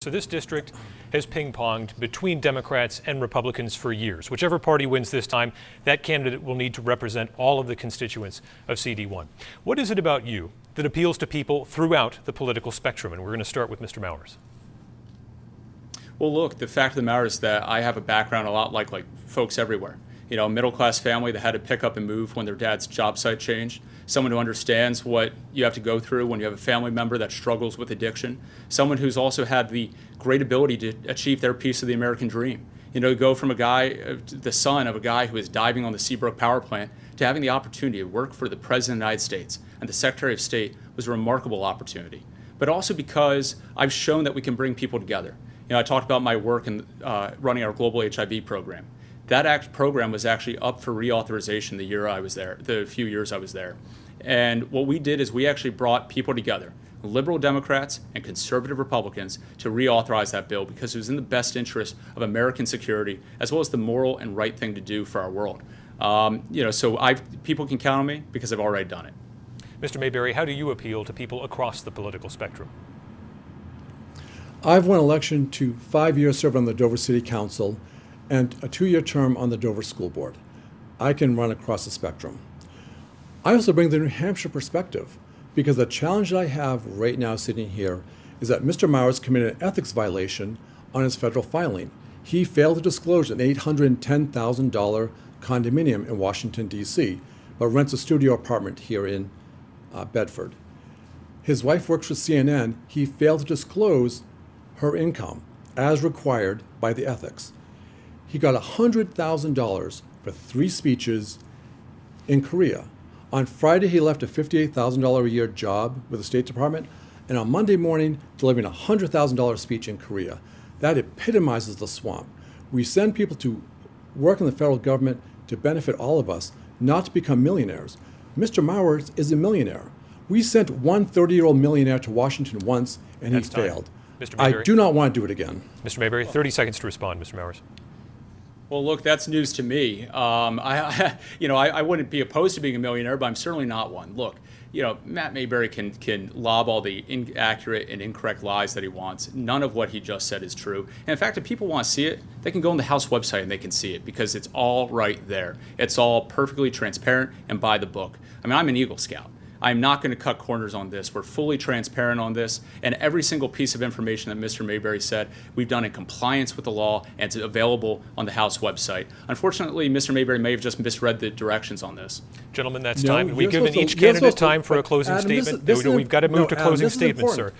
So this district has ping-ponged between Democrats and Republicans for years. Whichever party wins this time, that candidate will need to represent all of the constituents of CD1. What is it about you that appeals to people throughout the political spectrum? And we're going to start with Mr. Mowers. Well, look, the fact of the matter is that I have a background a lot like folks everywhere. You know, middle-class family that had to pick up and move when their dad's job site changed. Someone who understands what you have to go through when you have a family member that struggles with addiction. Someone who's also had the great ability to achieve their piece of the American dream. You know, to go from a guy, the son of a guy who is diving on the Seabrook power plant, to having the opportunity to work for the President of the United States and the Secretary of State was a remarkable opportunity. But also because I've shown that we can bring people together. You know, I talked about my work in running our global HIV program. That program was actually up for reauthorization the year I was there, the few years I was there. And what we did is we actually brought people together, liberal Democrats and conservative Republicans, to reauthorize that bill because it was in the best interest of American security as well as the moral and right thing to do for our world. You know, so people can count on me because I've already done it. Mr. Mayberry, how do you appeal to people across the political spectrum? I've won election to 5 years served on the Dover City Council and a 2-year term on the Dover School Board. I can run across the spectrum. I also bring the New Hampshire perspective because the challenge that I have right now sitting here is that Mr. Mowers committed an ethics violation on his federal filing. He failed to disclose an $810,000 condominium in Washington, D.C., but rents a studio apartment here in Bedford. His wife works for CNN. He failed to disclose her income as required by the ethics. He got $100,000 for 3 speeches in Korea. On Friday, he left a $58,000 a year job with the State Department, and on Monday morning, delivering a $100,000 speech in Korea. That epitomizes the swamp. We send people to work in the federal government to benefit all of us, not to become millionaires. Mr. Mowers is a millionaire. We sent one 30-year-old millionaire to Washington once, and he failed. Mr. Mayberry. I do not want to do it again. Mr. Mayberry, 30 seconds to respond, Mr. Mowers. Well, look, that's news to me. You know, I wouldn't be opposed to being a millionaire, but I'm certainly not one. Look, you know, Matt Mayberry can lob all the inaccurate and incorrect lies that he wants. None of what he just said is true. And in fact, if people want to see it, they can go on the House website and they can see it because it's all right there. It's all perfectly transparent and by the book. I mean, I'm an Eagle Scout. I'm not going to cut corners on this. We're fully transparent on this. And every single piece of information that Mr. Mayberry said, we've done in compliance with the law, and it's available on the House website. Unfortunately, Mr. Mayberry may have just misread the directions on this. Gentlemen, that's time. We've given each candidate time for a closing statement. We've got to move to closing statements, sir.